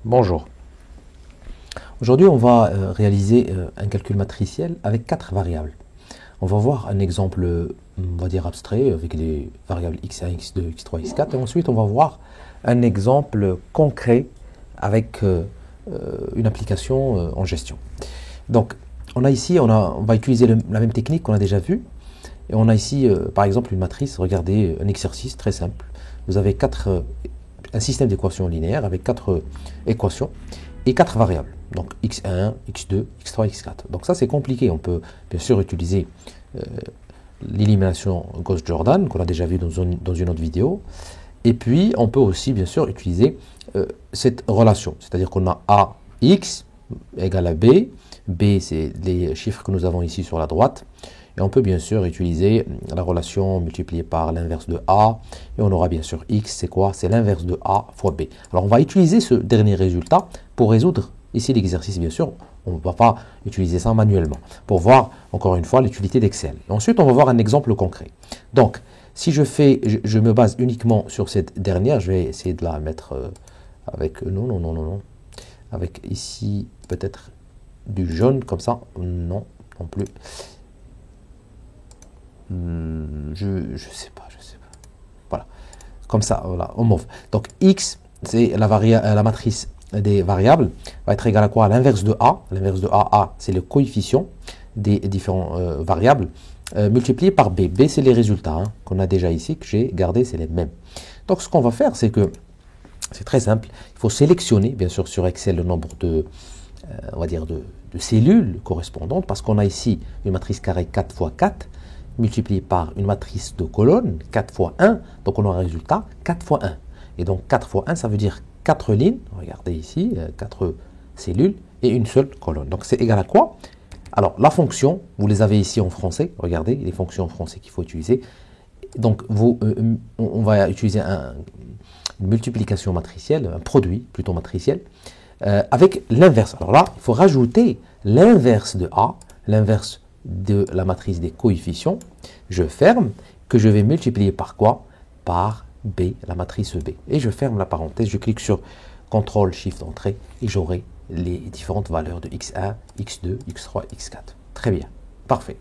Bonjour. Aujourd'hui, on va réaliser un calcul matriciel avec 4 variables. On va voir un exemple, on va dire abstrait, avec les variables x1, x2, x3, x4. Et ensuite, on va voir un exemple concret avec une application en gestion. Donc, on a ici, on va utiliser la même technique qu'on a déjà vue. Et on a ici, par exemple, une matrice. Regardez, un exercice très simple. Vous avez un système d'équations linéaires avec 4 équations et 4 variables. Donc x1, x2, x3, x4. Donc ça c'est compliqué. On peut bien sûr utiliser l'élimination Gauss-Jordan qu'on a déjà vu dans une autre vidéo. Et puis on peut aussi bien sûr utiliser cette relation. C'est-à-dire qu'on a ax égale à b. B c'est les chiffres que nous avons ici sur la droite. Et on peut bien sûr utiliser la relation multipliée par l'inverse de A. Et on aura bien sûr X, c'est quoi? C'est l'inverse de A fois B. Alors on va utiliser ce dernier résultat pour résoudre ici l'exercice, bien sûr. On ne va pas utiliser ça manuellement. Pour voir, encore une fois, l'utilité d'Excel. Ensuite, on va voir un exemple concret. Donc, si je me base uniquement sur cette dernière, je vais essayer de la mettre avec... Non. Avec ici, peut-être du jaune, comme ça. Non plus. Je sais pas. Voilà. Comme ça, voilà, en mauve. Donc, X, c'est la matrice des variables, va être égale à quoi? À l'inverse de A. L'inverse de A, c'est le coefficient des différentes variables, multiplié par B. B, c'est les résultats qu'on a déjà ici, que j'ai gardé, c'est les mêmes. Donc, ce qu'on va faire, c'est que, c'est très simple, il faut sélectionner, bien sûr, sur Excel, le nombre de, on va dire, de cellules correspondantes, parce qu'on a ici une matrice carrée 4 fois 4, multiplié par une matrice de colonnes, 4 fois 1, donc on a un résultat 4 fois 1. Et donc 4 fois 1, ça veut dire 4 lignes, regardez ici, 4 cellules et une seule colonne. Donc c'est égal à quoi? Alors la fonction, vous les avez ici en français, regardez les fonctions en français qu'il faut utiliser. Donc on va utiliser une multiplication matricielle, un produit plutôt matriciel, avec l'inverse. Alors là, il faut rajouter l'inverse de A, l'inverse de la matrice des coefficients, je ferme, que je vais multiplier par quoi? Par B, la matrice B. Et je ferme la parenthèse, je clique sur CTRL SHIFT Entrée et j'aurai les différentes valeurs de x1, x2, x3, x4. Très bien, parfait.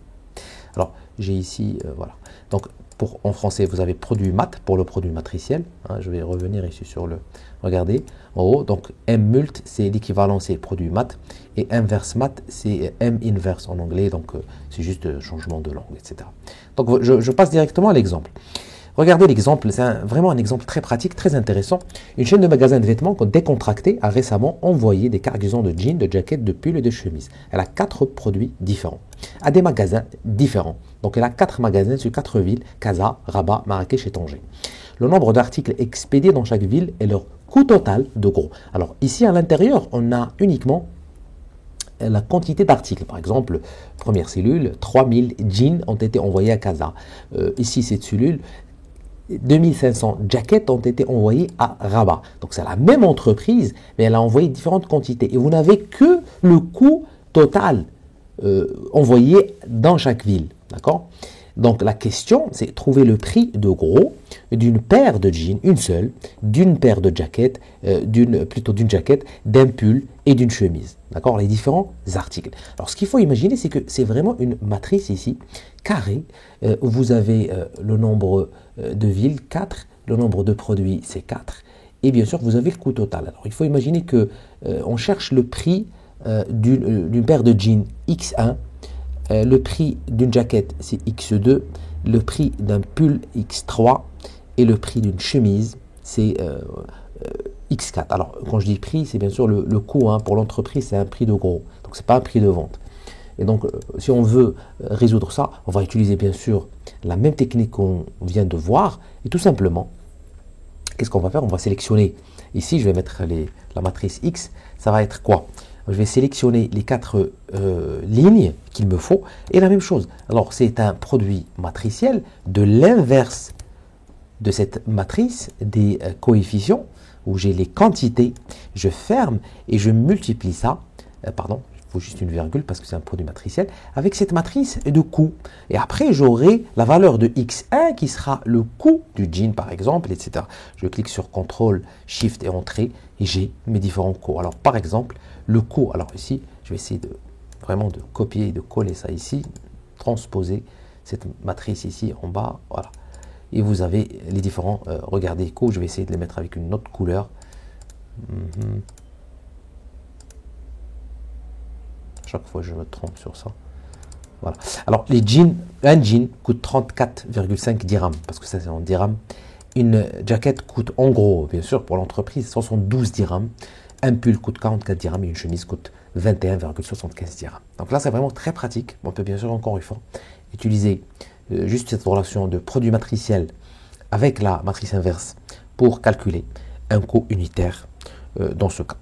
Alors, j'ai ici, voilà. Donc, en français, vous avez produit mat pour le produit matriciel. Je vais revenir ici sur le... Regardez, en haut, donc M mult, c'est l'équivalent, c'est produit mat. Et inverse mat, c'est M inverse en anglais. Donc, c'est juste changement de langue, etc. Donc, je passe directement à l'exemple. Regardez l'exemple, c'est vraiment un exemple très pratique, très intéressant. Une chaîne de magasins de vêtements décontractée a récemment envoyé des cargaisons de jeans, de jaquettes, de pulls et de chemises. Elle a 4 produits différents, à des magasins différents. Donc elle a 4 magasins sur 4 villes, Casa, Rabat, Marrakech et Tanger. Le nombre d'articles expédiés dans chaque ville et leur coût total de gros. Alors ici à l'intérieur, on a uniquement la quantité d'articles. Par exemple, première cellule, 3000 jeans ont été envoyés à Casa. Ici, cette cellule, 2500 jaquettes ont été envoyées à Rabat. Donc c'est la même entreprise, mais elle a envoyé différentes quantités. Et vous n'avez que le coût total envoyé dans chaque ville. D'accord? Donc la question, c'est trouver le prix de gros d'une paire de jeans, une seule, d'une paire de jaquettes, d'une jaquette, d'un pull et d'une chemise. D'accord? Les différents articles. Alors ce qu'il faut imaginer, c'est que c'est vraiment une matrice ici, carrée, où vous avez le nombre de villes, 4, le nombre de produits, c'est 4, et bien sûr, vous avez le coût total. Alors il faut imaginer que on cherche le prix d'une paire de jeans X1, le prix d'une jaquette, c'est X2, le prix d'un pull X3 et le prix d'une chemise, c'est X4. Alors, quand je dis prix, c'est bien sûr le coût. Pour l'entreprise, c'est un prix de gros. Donc, ce n'est pas un prix de vente. Et donc, si on veut résoudre ça, on va utiliser bien sûr la même technique qu'on vient de voir. Et tout simplement, qu'est-ce qu'on va faire? On va sélectionner. Ici, je vais mettre la matrice X. Ça va être quoi? Je vais sélectionner les 4 lignes qu'il me faut. Et la même chose. Alors, c'est un produit matriciel de l'inverse de cette matrice des coefficients où j'ai les quantités. Je ferme et je multiplie ça. faut juste une virgule parce que c'est un produit matriciel, avec cette matrice de coût. Et après, j'aurai la valeur de x1 qui sera le coût du jean, par exemple, etc. Je clique sur CTRL, SHIFT et Entrée et j'ai mes différents coûts. Alors, par exemple, le coût, alors ici, je vais essayer de vraiment de copier et de coller ça ici, transposer cette matrice ici en bas, voilà. Et vous avez les différents, regardez, coûts, je vais essayer de les mettre avec une autre couleur. Chaque fois je me trompe sur ça. Voilà. Alors les jeans, un jean coûte 34,5 dirhams, parce que ça c'est en dirhams. Une jaquette coûte en gros, bien sûr, pour l'entreprise, 72 dirhams. Un pull coûte 44 dirhams et une chemise coûte 21,75 dirhams. Donc là c'est vraiment très pratique. On peut bien sûr encore une fois utiliser juste cette relation de produit matriciel avec la matrice inverse pour calculer un coût unitaire dans ce cas.